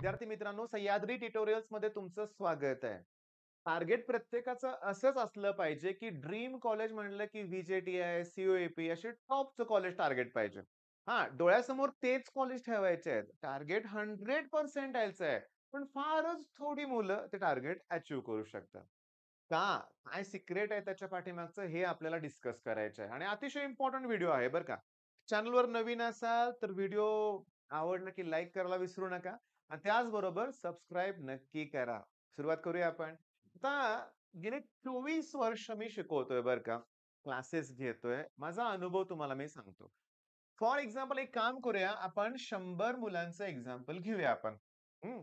विद्यार्थी मित्रांनो, सह्याद्री ट्युटोरियल्स मध्ये तुमचं स्वागत आहे. टार्गेट प्रत्येकाचं असंच असलं पाहिजे, की ड्रीम कॉलेज म्हणलं की व्ही-जे-टी-आय, सी-ओ-ए-पी असे टॉपचं कॉलेज टार्गेट पाहिजे. हां, डोळ्यासमोर तेच कॉलेज ठेवायचे आहेत. टार्गेट 100% यायचं आहे. पण फारच थोडी मुलं ते टार्गेट अचीव्ह करू शकतात. का? काय सिक्रेट आहे त्याच्या पाठीमागचं हे आपल्याला डिस्कस करायचं आहे आणि अतिशय इम्पोर्टंट व्हिडिओ आहे बरं का. चॅनलवर नवीन असाल तर व्हिडिओ आवडला की लाईक करायला विसरू नका आणि त्याचबरोबर सबस्क्राईब नक्की करा. सुरुवात करूया आपण. आता गेले 24 वर्ष मी शिकवतोय बरं का. क्लासेस घेतोय. माझा अनुभव तुम्हाला मी सांगतो. फॉर एक्झाम्पल एक काम करूया, आपण 100 मुलांचं एक्झाम्पल घेऊया आपण. हं.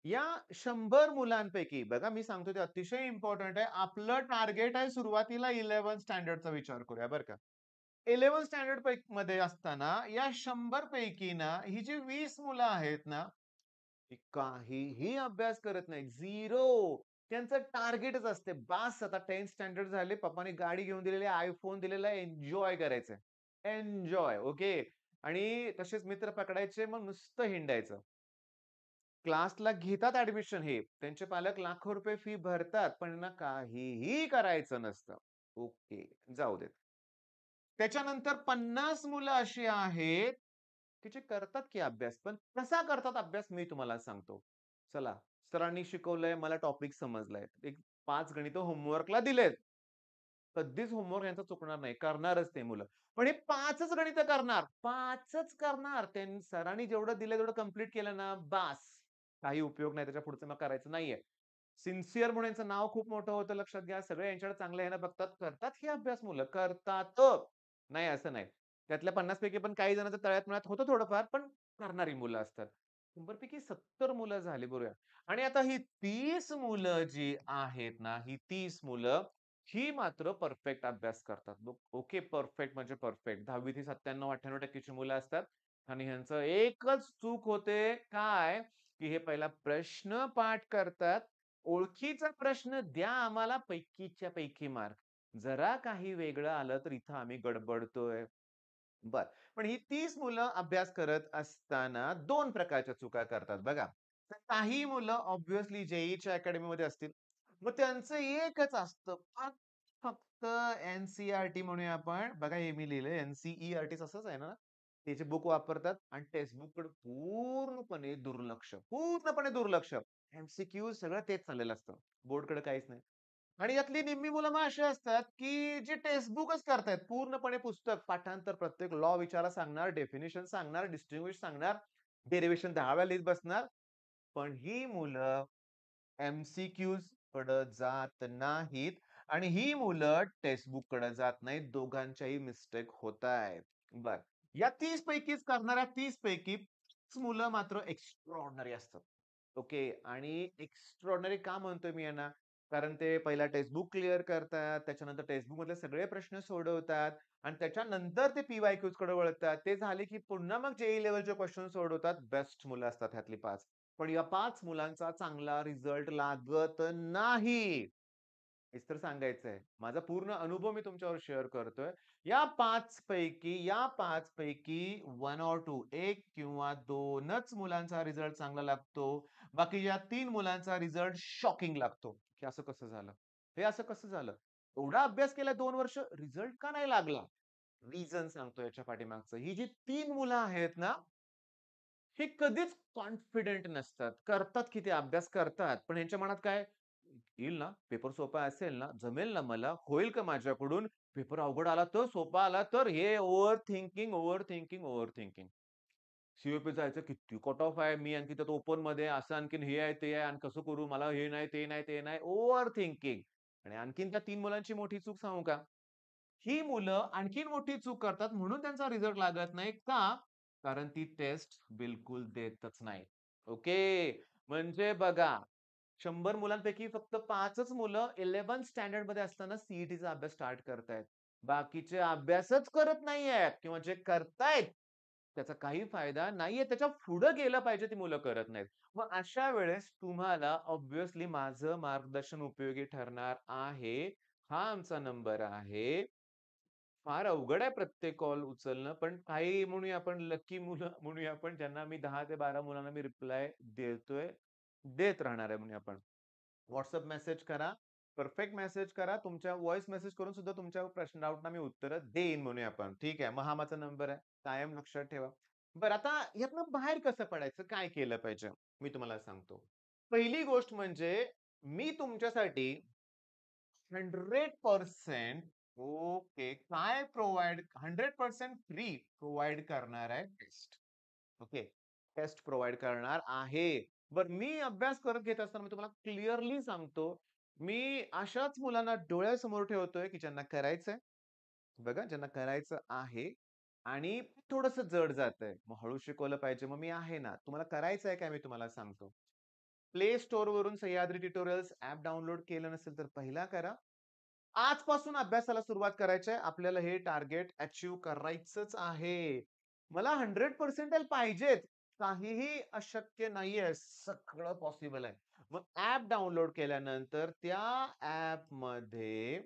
या 100 मुलांपैकी बघा मी सांगतो ते अतिशय इम्पोर्टंट आहे. आपलं टार्गेट आहे सुरुवातीला 11th स्टँडर्डचा विचार करूया बरं का. 11th स्टँडर्ड मध्ये असताना या 100 पैकी ना, ही जी 20 मुलं आहेत ना, ती काहीही अभ्यास करत नाहीत. झिरो. त्यांचं टार्गेटच असते. बास आता 10th स्टँडर्ड झाले, पप्पांनी गाडी घेऊन दिलेली आहे, iPhone दिलेला आहे, एन्जॉय करायचंय. Enjoy, okay. आणि तसेच मित्र पकडायचे, मग नुसतं हिंडायचं. क्लासला घेतात ॲडमिशन हे. त्यांचे पालक लाखो रुपये फी भरतात, पण त्यांना काहीही करायचं नसतं. ओके, जाऊ देत. त्याच्यानंतर 50 मुलं अशी आहेत, की जे करतात की अभ्यास, पण कसा करतात अभ्यास मी तुम्हाला सांगतो. चला, सरांनी शिकवलंय, मला टॉपिक समजलाय. एक 5 गणितं होमवर्कला दिलेत. कधीच होमवर्क यांचा चुकणार नाही. करणारच ते मुलं. पण हे 5च गणितं करणार. 5च करणार. सरांनी जेवढं दिलंय तेवढं कंप्लीट केलं ना, बास. काही उपयोग नाही. त्याच्या पुढचं मग करायचं नाहीये. सिन्सिअर म्हणून यांचं नाव खूप मोठं होतं लक्षात घ्या. सगळे यांच्याकडे चांगल्या ह्यानं बघतात. करतात ही अभ्यास मुलं. करतात. नाही असं नाही. त्यातल्या 50 पैकी पण काही जणांचं तळ्यात-मळ्यात होतं थोडंफार, पण करणारी मुलं असतात. 100 पैकी 70 मुलं झाली बघूया. आणि आता ही 30 मुलं जी आहेत ना, ही 30 मुलं ही मात्र परफेक्ट अभ्यास करतात. ओके, परफेक्ट म्हणजे परफेक्ट. 10वी ती 97-98% ची मुलं असतात आणि ह्यांचं एकच चूक होते, काय? की हे पहिला प्रश्न पाठ करतात. ओळखीचा प्रश्न द्या आम्हाला पैकीच्या पैकी मार्क. जरा काही वेगळं आलं तर इथं आम्ही गडबडतोय. बरं. पण ही 30 मुलं अभ्यास करत असताना 2 प्रकारच्या चुका करतात बघा. तर काही मुलं ऑब्व्हियसली जे-ई-ईच्या अकॅडमीमध्ये असतील. मग त्यांचं एकच असतं फक्त एन-सी-ई-आर-टी म्हणूया आपण. बघा हे मी लिहिलंय एन-सी-ई-आर-टी असंच आहे ना? त्याचे बुक वापरतात आणि टेक्स्टबुककडे पूर्णपणे दुर्लक्ष. पूर्णपणे दुर्लक्ष. एम-सी-क्यू सगळं तेच चाललेलं असतं. बोर्डकडे काहीच नाही. आणि यातली निम्मी मुलं मग अशी असतात, की जी टेक्स्टबुकच करतायत. पूर्णपणे पुस्तक, पाठांतर, प्रत्येक लॉ विचारा सांगणार, डेफिनिशन सांगणार, डिस्टिंग्विश सांगणार, डेरिव्हेशन 10 वेळा लिहीत बसणार. पण ही मुलं एम-सी-क्यूजकडे जात नाहीत आणि ही मुलं टेक्स्टबुककडे जात नाहीत. दोघांच्याही मिस्टेक होतायत. बरं. या 30 पैकीच करणाऱ्या 30 पैकी 5 मुलं मात्र एक्स्ट्राऑर्डिनरी असतात. ओके. आणि एक्स्ट्राऑर्डिनरी का म्हणतोय मी यांना? कारण ते पहिला टेक्स्टबुक क्लिअर करतात, त्याच्यानंतर टेक्स्टबुकमधले सगळे प्रश्न सोडवतात आणि त्याच्यानंतर ते पी-वाय-क्यूजकडे वळतात. ते झाले की पुन्हा मग जे-ई लेव्हलचे क्वेश्चन सोडवतात. बेस्ट मुलं असतात ह्यातली 5. पण या 5 मुलांचा चांगला रिझल्ट लागत नाही. हेच तर सांगायचंय. माझा पूर्ण अनुभव मी तुमच्यावर शेअर करतोय. या 5 पैकी 1 ओर 2 1 किंवा 2च मुलांचा रिझल्ट चांगला लागतो. बाकी या 3 मुलांचा रिझल्ट शॉकिंग लागतो, की असं कसं झालं? हे असं कसं झालं? एवढा अभ्यास केला 2 वर्ष, रिझल्ट का नाही लागला? रिझन सांगतो याच्या पाठीमागचं. ही जी 3 मुलं आहेत ना, हे कधीच कॉन्फिडंट नसतात. करतात की ते अभ्यास करतात. पण ह्यांच्या मनात काय? येईल ना, पेपर सोपा असेल ना, जमेल ना मला, होईल का माझ्याकडून? पेपर अवघड आला तर, सोपा आला तर, हे over thinking, over thinking, over thinking. सी जायचं किती कट ऑफ आहे, मी आणखी त्यात ओपनमध्ये असं आणखीन हे आहे, ते आहे आणि कसं करू? मला हे नाही, ते नाही, ते नाही. Over thinking. आणि आणखीन त्या 3 मुलांची मोठी चूक सांगू का? ही मुलं आणखीन मोठी चूक करतात म्हणून त्यांचा रिझल्ट लागत नाही. का? कारण ती टेस्ट बिलकुल देतच नाही. ओके. म्हणजे बघा 100 मुलांपैकी फक्त 5च मुलं 11th स्टँडर्डमध्ये असताना सी-ई-टीचा अभ्यास स्टार्ट करतायत. बाकीचे अभ्यासच करत नाहीयेत किंवा जे करतायत त्याचा काही फायदा नाहीये. त्याच्या पुढे गेलं पाहिजे ती मुलं करत नाहीत. मग अशा वेळेस तुम्हाला ऑब्व्हियसली माझं मार्गदर्शन उपयोगी ठरणार आहे. हा आमचा नंबर आहे. फार अवघड आहे प्रत्येक कॉल उचलणं, पण काही म्हणूया आपण लकी मुलं म्हणूया आपण ज्यांना मी 10 ते 12 मुलांना मी रिप्लाय देतोय, देत राहणार आहे म्हणूया आपण. WhatsApp मेसेज करा, परफेक्ट मेसेज करा. तुमच्या व्हॉइस मेसेज करून सुद्धा तुमच्या डाउटना मी उत्तरं देईन म्हणूया आपण. ठीक आहे. मग हा माझा नंबर आहे. कायम लक्षात ठेवा. बरं आता ह्यातनं बाहेर कसं पडायचं? काय केलं पाहिजे? मी तुम्हाला सांगतो. पहिली गोष्ट म्हणजे मी तुमच्यासाठी 100% ओके. काय प्रोव्हाईड 100% फ्री प्रोव्हाईड करणार आहे टेस्ट. ओके. टेस्ट प्रोव्हाईड करणार आहे. बरं मी अभ्यास करत घेत असताना मी तुम्हाला क्लिअरली सांगतो, मी अशाच मुलांना डोळ्यासमोर ठेवतोय, की ज्यांना करायचंय. बघा, ज्यांना करायचं आहे आणि थोडंसं जड जातंय. मग हळू शिकवलं पाहिजे. मग मी आहे ना. तुम्हाला करायचंय काय मी तुम्हाला सांगतो. प्ले स्टोअरवरून सह्याद्री ट्युटोरियल्स ॲप डाउनलोड केलं नसेल तर पहिला करा. आजपासून अभ्यासाला सुरुवात करायची आहे. आपल्याला हे टार्गेट अचीव्ह करायचंच आहे. मला 100% पाहिजेत. काहीही अशक्य नाहीये. सगळं पॉसिबल आहे. मग ॲप डाउनलोड केल्यानंतर त्या ॲपमध्ये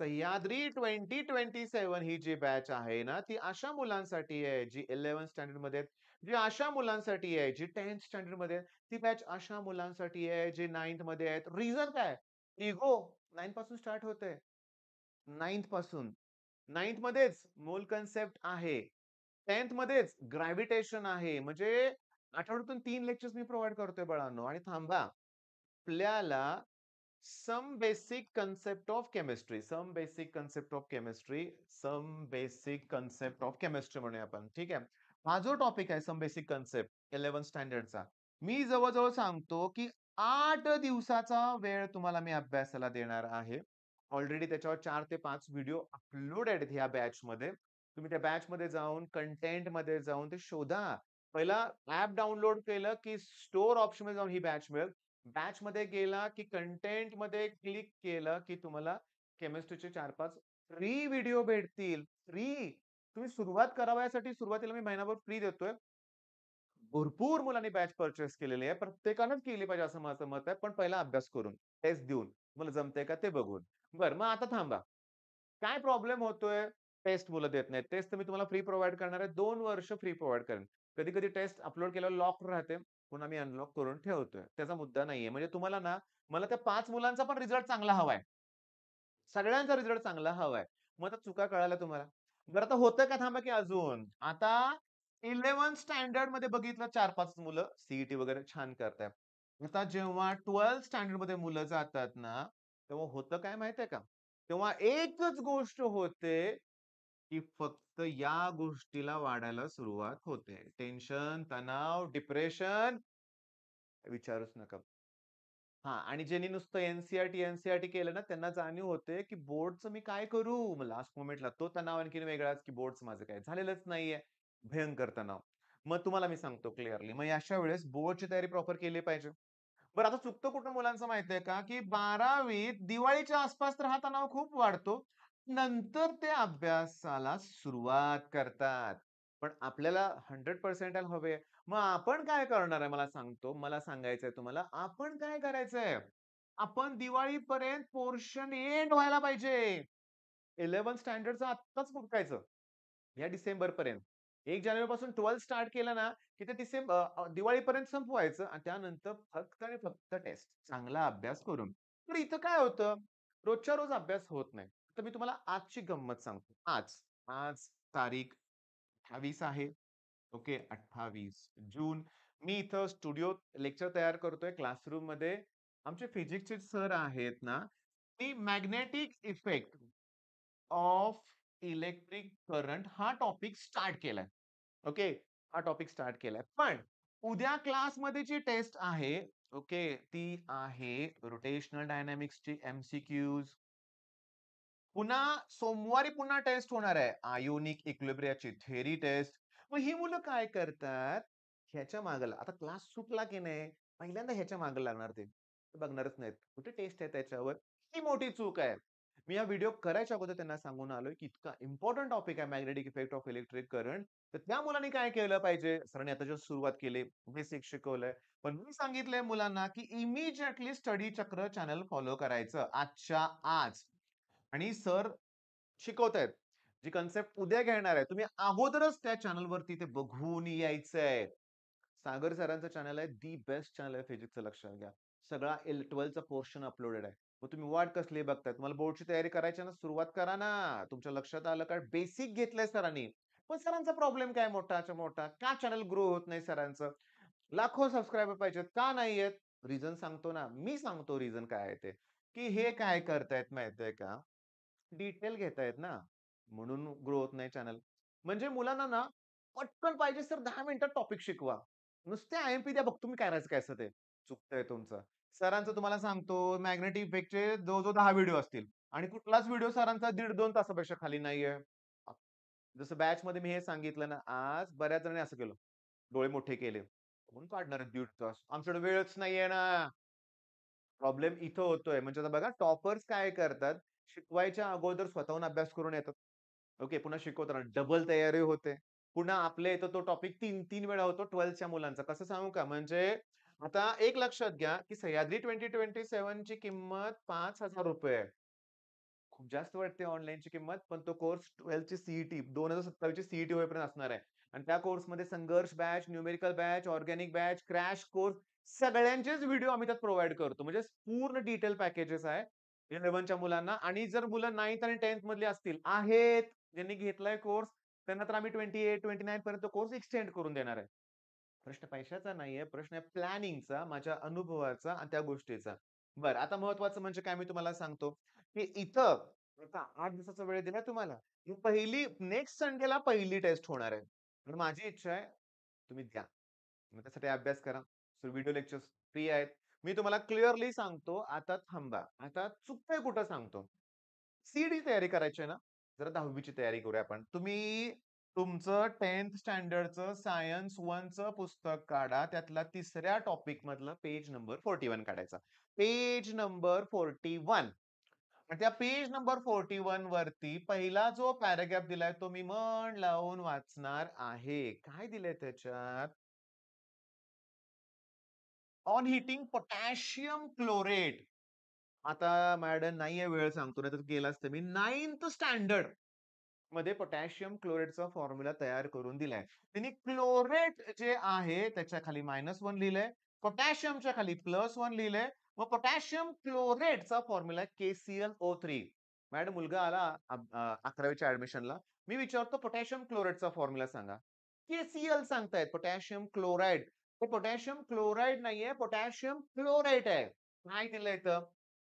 सह्याद्री 2027 ही जी बॅच आहे ना, ती अशा मुलांसाठी आहे, जी 11th स्टँडर्डमध्ये आहेत. जी अशा मुलांसाठी आहे, जी 10th स्टँडर्डमध्ये आहेत. ती बॅच अशा मुलांसाठी आहे, जे 9th मध्ये आहेत. रिझन काय? इगो 9 पासून स्टार्ट होतंय. 9th पासून. 9th मध्येच मूल कन्सेप्ट आहे. 10th मध्येच ग्रॅव्हिटेशन आहे. म्हणजे आठवड्यातून 3 लेक्चर्स मी प्रोव्हाईड करतोय बाळांनो. आणि थांबा, आपल्याला some basic concept of chemistry, some basic concept of chemistry, some basic concept of chemistry म्हणूया आपण. ठीक आहे. हा जो टॉपिक आहे सम बेसिक कन्सेप्ट 11th स्टँडर्डचा, मी जवळ-जवळ सांगतो, की 8 दिवसाचा वेळ तुम्हाला मी अभ्यासाला देणार आहे. ऑलरेडी त्याच्यावर 4 ते 5 व्हिडिओ अपलोडेड आहेत ह्या बॅचमध्ये. तुम्ही त्या बॅचमध्ये जाऊन, कंटेंटमध्ये जाऊन ते शोधा. पहिला ॲप डाउनलोड केलं, की स्टोअर ऑप्शनमध्ये जाऊन ही बॅच मिळेल. बॅचमध्ये गेला, की कंटेंटमध्ये क्लिक केलं, की तुम्हाला केमिस्ट्रीचे 4-5 फ्री व्हिडिओ भेटतील. फ्री. तुम्ही सुरुवात करावयासाठी सुरुवातीला मी महिनाभर फ्री देतोय. भरपूर मुलांनी बॅच पर्चेस केलेली आहे. प्रत्येकानंच केली पाहिजे असं माझं मत आहे. पण पहिला अभ्यास करून, टेस्ट देऊन, तुम्हाला जमतंय का ते बघून. बरं, मग आता थांबा. काय प्रॉब्लेम होतोय? टेस्ट मुलं देत नाहीत. टेस्ट तर मी तुम्हाला फ्री प्रोव्हाईड करणार आहे. 2 वर्ष फ्री प्रोव्हाईड करेन. कधी-कधी टेस्ट अपलोड केल्यावर लॉक राहते. पुन्हा मी अनलॉक करून ठेवतोय. त्याचा मुद्दा नाहीये. म्हणजे तुम्हाला ना, मला त्या 5 मुलांचा पण रिझल्ट चांगला हवाय. सगळ्यांचा रिझल्ट चांगला हवाय. मग आता चुका कळाल्या तुम्हाला. बरं आता होतं का थांबा की अजून. आता 11th स्टँडर्डमध्ये बघितलं 4-5 मुलं सी वगैरे छान करतायत. आता जेव्हा 12th स्टँडर्डमध्ये मुलं जातात ना, तेव्हा होतं काय माहितीये का? तेव्हा एकच गोष्ट होते, की फक्त या गोष्टीला वाढायला सुरुवात होते. टेन्शन, तणाव, डिप्रेशन विचारूच नका. हां आणि ज्यांनी नुसतं एन-सी-आर-टी केलं ना, त्यांना जाणीव होते, की बोर्डचं मी काय करू? मग लास्ट मोमेंटला तो तणाव आणखीन वेगळाच, की बोर्डचं माझं काही झालेलंच नाहीये. भयंकर तणाव. मग तुम्हाला मी सांगतो क्लिअरली, मग अशा वेळेस बोर्डची तयारी प्रॉपर केली पाहिजे. बरं आता चुकतं कुठं मुलांचं माहितीये का, की 12वीत दिवाळीच्या आसपास तर हा तणाव खूप वाढतो. नंतर ते अभ्यासाला सुरुवात करतात. पण आपल्याला 100% हवे. मग आपण काय करणार आहे मला सांगतो. मला सांगायचंय तुम्हाला, आपण काय करायचंय? आपण दिवाळीपर्यंत पोर्शन एंड व्हायला पाहिजे. 11th स्टँडर्डचं आत्ताच हुडकायचं. या डिसेंबरपर्यंत. 1 जानेवारीपासून 12 स्टार्ट केलं ना, की ते दिवाळीपर्यंत संपवायचं आणि त्यानंतर फक्त आणि फक्त टेस्ट. चांगला अभ्यास करून. तर इथं काय होतं, रोजच्या रोज अभ्यास होत नाही. तर मी तुम्हाला आजची गंमत सांगतो. आज तारीख 28 आहे. ओके, 28 जून. मी इथं स्टुडिओत लेक्चर तयार करतोय क्लासरूममध्ये. आमचे फिजिक्सचे सर आहेत ना, मी magnetic effect of electric current हा टॉपिक स्टार्ट केलाय. ओके. हा टॉपिक स्टार्ट केलाय. पण उद्या क्लासमध्ये जी टेस्ट आहे, ओके, ती आहे रोटेशनल डायनॅमिक्सची एम-सी-क्यूज. पुन्हा सोमवारी पुन्हा टेस्ट होणार आहे. आयोनिक इक्विलिब्रियाची थिअरी टेस्ट. मग ही मुलं काय करतात? ह्याच्या मागे आता क्लास सुटला की नाही, पहिल्यांदा ह्याच्या मागे लागणार ते. ते बघणारच नाहीत. कुठे टेस्ट आहे त्याच्यावर? ही मोठी चूक आहे. मी हा व्हिडिओ करायच्या अगोदर त्यांना सांगून आलोय, की इतका इम्पोर्टंट टॉपिक आहे magnetic effect of electric current. तर त्या मुलांनी काय केलं पाहिजे? सरांनी आता जस्ट सुरुवात केली, बेसिक शिकवलंय. पण मी सांगितलंय मुलांना, की इमिडिएटली स्टडी चक्र चॅनल फॉलो करायचं आजच्या आज. आणि सर शिकवतायत. जी कन्सेप्ट उद्या घेणार आहे, तुम्ही अगोदरच त्या चॅनलवरती ते बघून यायचंय. सागर सरांचं चॅनल आहे, दी बेस्ट चॅनल आहे फिजिक्सचं, लक्षात घ्या. सगळा 12th पोर्शन अपलोडेड आहे. मग तुम्ही वाट कसली बघताय? तुम्हाला बोर्डची तयारी करायची ना, सुरुवात करा ना. तुमच्या लक्षात आलं का? बेसिक घेतलंय सरांनी. पण सरांचा प्रॉब्लेम काय मोठाच्या मोठा? का चॅनल ग्रो होत नाही सरांचं? लाखो सबस्क्रायबर पाहिजेत, का नाही आहेत? रिझन सांगतो ना, मी सांगतो रिझन काय आहे ते, की हे काय करतायत माहितीये का? डिटेल घेतायत ना, म्हणून ग्रो होत नाही चॅनल. म्हणजे मुलांना ना, पटकन पाहिजे तर 10 मिनिटात टॉपिक शिकवा. नुसते आय-एम-पी द्या, बघतो मी करायचं काय असं ते. चुकतंय तुमचं. सरांचं तुम्हाला सांगतो मॅग्नेटिक इफेक्टचे जवळ-जवळ 10 व्हिडिओ असतील आणि कुठलाच व्हिडिओ सरांचा 1.5-2 तासापेक्षा खाली नाहीये. अ, जसं बॅचमध्ये मी हे सांगितलं ना, आज बऱ्याच जणांनी असं केलं. डोळे मोठे केले. कोण काढणार आहे 1.5 तास? आमच्याकडे वेळच नाहीये ना. प्रॉब्लेम इथं होतोय. म्हणजे आता बघा टॉपर्स काय करतात, शिकवायच्या अगोदर स्वतःहून अभ्यास करून येतात. ओके. पुन्हा शिकवताना डबल तयारी होते. पुन्हा आपल्या इथं तो टॉपिक 3-3 वेळा होतो 12thच्या मुलांचा. कसं सांगू का? म्हणजे आता एक लक्षात घ्या, की सह्याद्री 2027 ची किंमत ₹5,000 आहे. खूप जास्त वाटते ऑनलाईनची किंमत, पण तो कोर्स 12th ची सीईटी 2027 ची सीईटी होईपर्यंत असणार आहे. आणि त्या कोर्समध्ये संघर्ष batch, numerical batch, organic batch, crash course सगळ्यांचेच व्हिडिओ आम्ही त्यात प्रोव्हाईड करतो. म्हणजे पूर्ण डिटेल पॅकेजेस आहे 11च्या मुलांना. आणि जर मुलं 9th आणि 10th मधली असतील, आहेत ज्यांनी घेतलाय कोर्स, त्यांना तर आम्ही 28, 29 पर्यंत कोर्स एक्सटेंड करून देणार आहे. प्रश्न पैशाचा नाहीये, प्रश्न आहे प्लॅनिंगचा, माझ्या अनुभवाचा आणि त्या गोष्टीचा. बरं, आता महत्वाचं म्हणजे काय मी तुम्हाला सांगतो, की इथं आता 8 दिवसाचा वेळ दिला तुम्हाला. ही पहिली नेक्स्ट संडेला पहिली टेस्ट होणार आहे. तर माझी इच्छा आहे, तुम्ही द्या. मग त्यासाठी अभ्यास करा. व्हिडिओ लेक्चर्स फ्री आहेत. मी तुम्हाला क्लिअरली सांगतो, आता थांबा. आता चुकतंय कुठं सांगतो. सी तयारी करायची आहे ना, जरा 10वी ची तयारी करूया आपण. तुम्ही तुमचं 10th स्टँडर्डचं सायन्स 1चं पुस्तक काढा. त्यातला 3ऱ्या टॉपिक मधला पेज नंबर 41 काढायचा. पेज नंबर 41 आणि त्या पेज नंबर 41 वरती पहिला जो पॅराग्राफ दिलाय तो मी मन लावून वाचणार आहे. काय दिलंय त्याच्यात? On heating potassium chlorate. आता मॅडम नाहीये वेळ सांगतो नाहीतर केलं असतं मी. 9th स्टँडर्ड मध्ये पोटॅशियम क्लोराइडचा फॉर्म्युला तयार करून दिलाय. त्यांनी क्लोरेट जे आहे त्याच्या खाली -1 लिहिलंय. पोटॅशियमच्या खाली +1 लिहिलंय. मग पोटॅशियम क्लोरेटचा फॉर्म्युला KClO3. मॅडम मुलगा आला 11वीच्या ॲडमिशनला. मी विचारतो पोटॅशियम क्लोराइडचा फॉर्म्युला सांगा. KCl सांगतायत पोटॅशियम क्लोराइड. ते पोटॅशियम क्लोराइड नाहीये, पोटॅशियम क्लोराइड आहे. काय दिलंय इथं?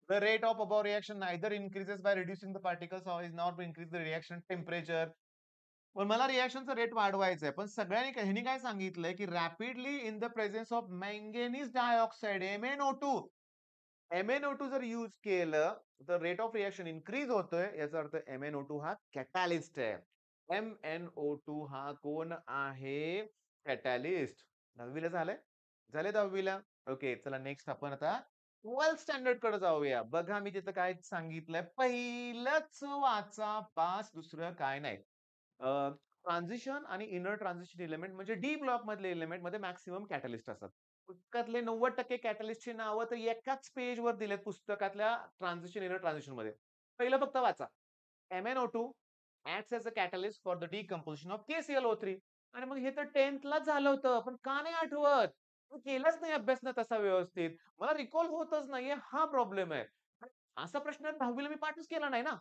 The rate of above reaction neither increases by reducing the particles or is not increase the reaction temperature. पण मला रिएक्शनचा रेट वाढवायचा आहे. पण सगळ्यांनी ह्यांनी काय सांगितलंय, की rapidly in the presence of manganese dioxide MnO2. MnO2 जर यूज केलं, तर रेट ऑफ रिएक्शन इन्क्रीज होतोय. याचा अर्थ MnO2 हा कॅटॅलिस्ट आहे. MnO2 हा कोण आहे? कॅटॅलिस्ट. 10वी झालंय? झाले 10वी ओके. चला नेक्स्ट आपण आता 12th स्टँडर्ड कडे जाऊया. बघा मी तिथं काय सांगितलंय. पहिलंच वाचा बास, दुसरं काय नाही. ट्रान्झिशन आणि इनर ट्रान्झिशन एलिमेंट म्हणजे डी ब्लॉक मधले एलिमेंट मध्ये मॅक्सिमम कॅटलिस्ट असतात. पुस्तकातले 90% कॅटलिस्टची नावं तर एकाच पेजवर दिलेत पुस्तकातल्या ट्रान्झिशन इनर ट्रान्झिशन मध्ये. पहिलं फक्त वाचा. MnO2 acts as a catalyst for the decomposition of KClO3. आणि मग हे तर 10th लाच झालं होतं. पण का नाही आठवत? मी केलाच नाही अभ्यास ना तसा व्यवस्थित. मला रिकॉल होतच नाहीये, हा प्रॉब्लेम आहे. असा प्रश्न 10वी मी पाठच केला नाही ना.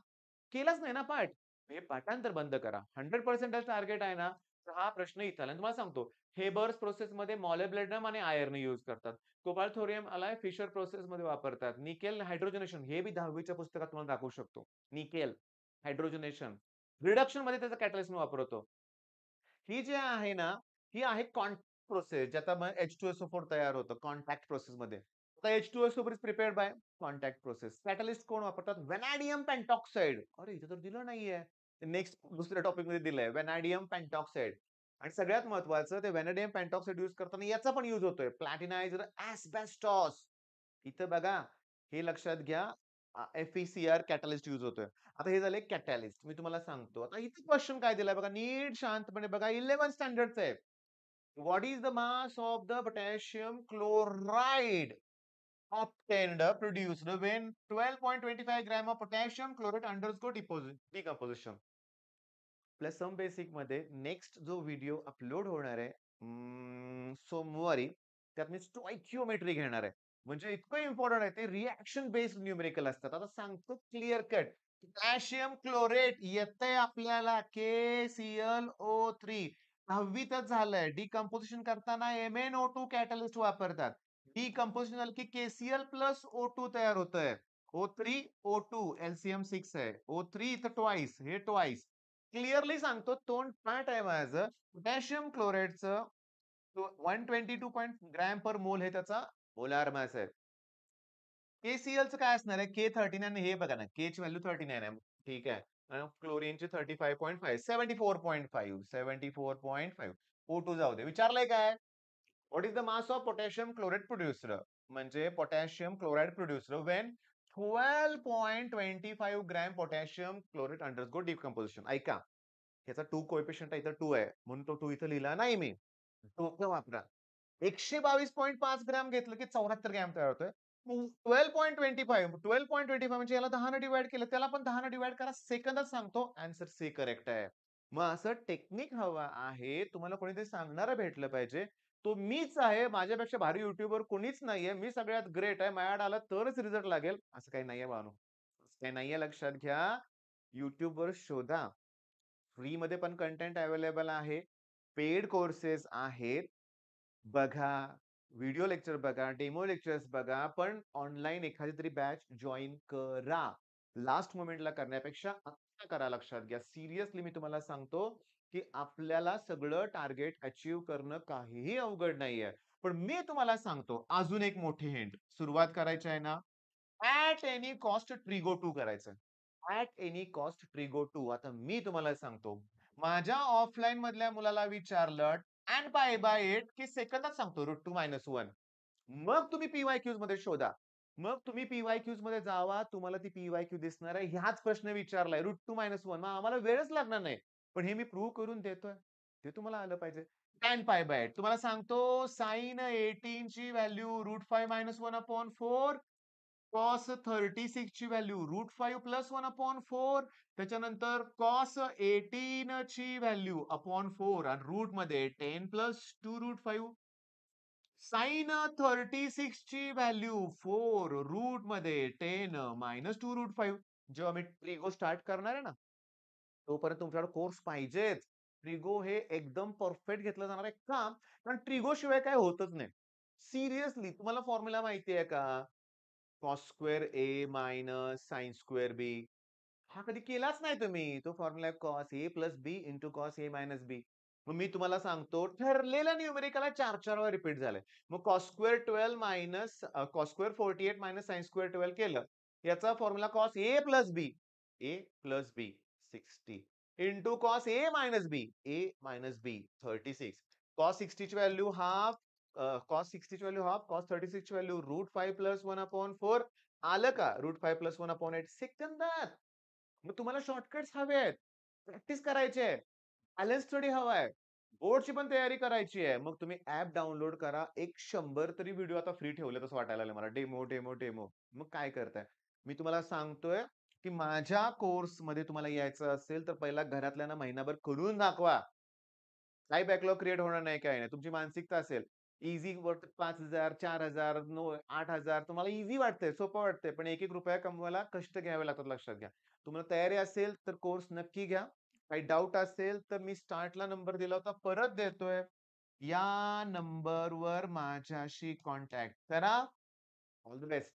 केलाच नाही ना पाठ. हे पाठांतर बंद करा. 100% टार्गेट आहे ना, तर हा प्रश्न इथं आला. आणि तुम्हाला सांगतो, हेबर्स प्रोसेसमध्ये मॉलिब्डेनम आणि आयर्न यूज करतात. कोबाल्ट-थोरियम आलाय फिशर प्रोसेसमध्ये वापरतात. निकेल हायड्रोजनेशन हे बी 10वीच्या पुस्तकात तुम्हाला दाखवू शकतो. निकेल हायड्रोजनेशन रिडक्शनमध्ये त्याचा कॅटलिस्ट मी वापरतो. ही जी आहे ना, ही आहे कॉन्टॅक्ट प्रोसेस ज्याचा मग H2SO4 तयार होतं कॉन्टॅक्ट प्रोसेसमध्ये. आता H2SO4 is prepared by contact process. Catalyst कोण वापरतात? Vanadium pentoxide. अरे इथे तर दिलं नाहीये. नेक्स्ट दुसऱ्या टॉपिकमध्ये दिलंय व्हॅनॅडियम पेंटॉक्साइड. आणि सगळ्यात महत्वाचं ते व्हॅनॅडियम पेंटॉक्साइड यूज करताना याचा पण यूज होतोय. प्लॅटिनायझर एस्बेस्टॉस. इथं बघा, हे लक्षात घ्या. FeCr कॅटलिस्ट यूज होतोय. आता हे झाले कॅटॅलिस्ट. मी तुम्हाला सांगतो. आता इथे क्वेश्चन काय दिलाय बघा, नीट शांतपणे बघा. 11th स्टँडर्डचं आहे. What is the mass of the potassium chloride? obtained, produced when 12.25 gram of potassium chlorate undergo decomposition. Plus some basic मध्ये नेक्स्ट जो व्हिडिओ अपलोड होणार आहे सोमवारी, त्यात मी स्टोइकिओमेट्री घेणार आहे. म्हणजे इतकं इम्पॉर्टंट आहे ते, रिएक्शन बेस्ड न्यूमेरिकल असतात. आता सांगतो क्लिअर कट. पोटॅशियम क्लोरेट येतंय आपल्याला KClO3. 10वीतच झालंय. डिकम्पोजिशन करताना MnO2 कॅटलिस्ट वापरतात. डिकम्पोजिशन झालं की KCl प्लस O2 तयार होतंय. O3 O2 LCM 6 आहे. O3 इथं ट्वाइस, हे ट्वाइस. क्लिअरली सांगतो, तोंड पाठ आहे माझं. पोटॅशियम क्लोराइडचं 122 ग्रॅम पर मोल हे त्याचा मोलार मास आहे. KClचं काय असणार आहे? K39 हे बघा ना, K ची व्हॅल्यू 39 आहे. ठीक आहे. क्लोरीनची 35.5, 74.5, 74.5. O2 जाऊ दे. विचारलंय काय? What is the mass of potassium chloride produced? म्हणजे potassium chloride produced when 12.25 gram potassium chloride undergo decomposition. ऐका, ह्याचा 2 कोएफिशियंट इथं 2 आहे, म्हणून तो 2 इथं लिहिला नाही मी. डोकं वापरा. 122.5 ग्रॅम घेतलं की 74 ग्रॅम तयार होतोय. 12.25 म्हणजे याला 10 ने डिव्हाइड केलं, त्याला पण 10 ने डिव्हाइड करा. सेकंदात सांगतो, आन्सर सी करेक्ट आहे. मग असं टेक्निक हवं आहे. तुम्हाला कोणीतरी सांगणारं भेटलं पाहिजे. तो मीच आहे. माझ्यापेक्षा भारी युट्यूबर कोणीच नाहीये. मी सगळ्यात ग्रेट आहे. माझ्याकडे आलं तरच रिझल्ट लागेल. असं काही नाहीये बाळांनो. असं काही नाहीये, लक्षात घ्या. YouTubeवर शोधा. फ्रीमध्ये पण कंटेंट अवेलेबल आहे. पेड कोर्सेस आहेत. बघा, व्हिडिओ लेक्चर बघा, डेमो लेक्चर्स बघा, पण ऑनलाईन एखादी तरी बॅच जॉइन करा. लास्ट मोमेंटला करण्यापेक्षा आत्ता करा, लक्षात घ्या. सिरियसली मी तुम्हाला सांगतो, की आपल्याला सगळं टार्गेट अचीव्ह करणं काहीही अवघड नाहीये. पण मी तुम्हाला सांगतो अजून एक मोठी हिंट. सुरुवात करायची आहे ना, ॲट एनी कॉस्ट ट्रिगो 2 करायचं. At any cost trigo 2. आता मी तुम्हाला सांगतो, माझ्या ऑफलाईन मधल्या मुलाला विचारलं अँड बाय इट, की सेकंदात सांगतो √2 - 1. मग तुम्ही पीवायक्यूज मध्ये शोधा. मग तुम्ही पीवायक्यूज मध्ये जावा, तुम्हाला ती पीवायक्यू दिसणार आहे. ह्याच प्रश्न विचारलाय √2 - 1. मग आम्हाला वेळच लागणार नाही. पण हे मी प्रूव्ह करून देतोय. ते तुम्हाला आलं पाहिजे. टॅन पाय बाय तुम्हाला सांगतो, साइन 18 ची व्हॅल्यू √5 - 1/4. कॉस 36 ची व्हॅल्यू √5 + 1/4. त्याच्यानंतर कॉस 18 ची व्हॅल्यू अपॉन 4 आणि रूट मध्ये 10 + 2√5. साइन 36 ची व्हॅल्यू 4 रूट मध्ये 10 - 2√5. जेव्हा मी ट्रिगो स्टार्ट करणार आहे ना, तोपर्यंत तुमच्याकडे कोर्स पाहिजेच. ट्रिगो हे एकदम परफेक्ट घेतलं जाणार आहे. का? कारण ट्रिगो शिवाय काय होतच नाही. सिरियसली तुम्हाला फॉर्म्युला माहिती आहे का? कॉस स्क्वेअर ए मायनस साइन स्क्वेअर बी. हा कधी केलाच नाही तुम्ही. तो formula cos A plus B into cos A minus बी. मग मी तुम्हाला सांगतो, ठरलेल्या न्यूमेरिकल 4-4 वेळा रिपीट झालंय. मग cos square 12 minus cos square 48 minus sine square 12 केलं. याचा formula cos A plus B, A plus B 60 into cos A minus B, A minus B 36. Cos 60 ची व्हॅल्यू हाफ, कॉस 60 ची व्हॅल्यू हाफ, कॉस 36 ची value √5 + 1/4. आलं का? √5 + 1/8 सेकंदात. मग तुम्हाला शॉर्टकट्स हवे आहेत. प्रॅक्टिस करायची आहे. बॅलन्स स्टडी हवाय. बोर्डची पण तयारी करायची आहे. मग तुम्ही ॲप डाउनलोड करा. एक 100 तरी व्हिडिओ आता फ्री ठेवलेत असं वाटायला लागलं मला. Demo, demo, demo. मग काय करताय? मी तुम्हाला सांगतोय, की माझ्या कोर्समध्ये तुम्हाला यायचं असेल, तर पहिला घरातल्यांना महिनाभर करून दाखवा. काही बॅकलॉग क्रिएट होणार नाही, काही नाही. तुमची मानसिकता असेल. ईझी वर्क 5,000, 4,000, 8,000 तुम्हाला ईझी वाटतंय, सोपं वाटतंय. पण एक-एक रुपया कमवायला कष्ट घ्यावे लागतात, लक्षात घ्या. तुम्हाला तयारी असेल तर कोर्स नक्की घ्या. काही डाउट असेल तर मी स्टार्टला नंबर दिला होता, परत देतोय. या नंबरवर माझ्याशी कॉन्टॅक्ट करा. All the best.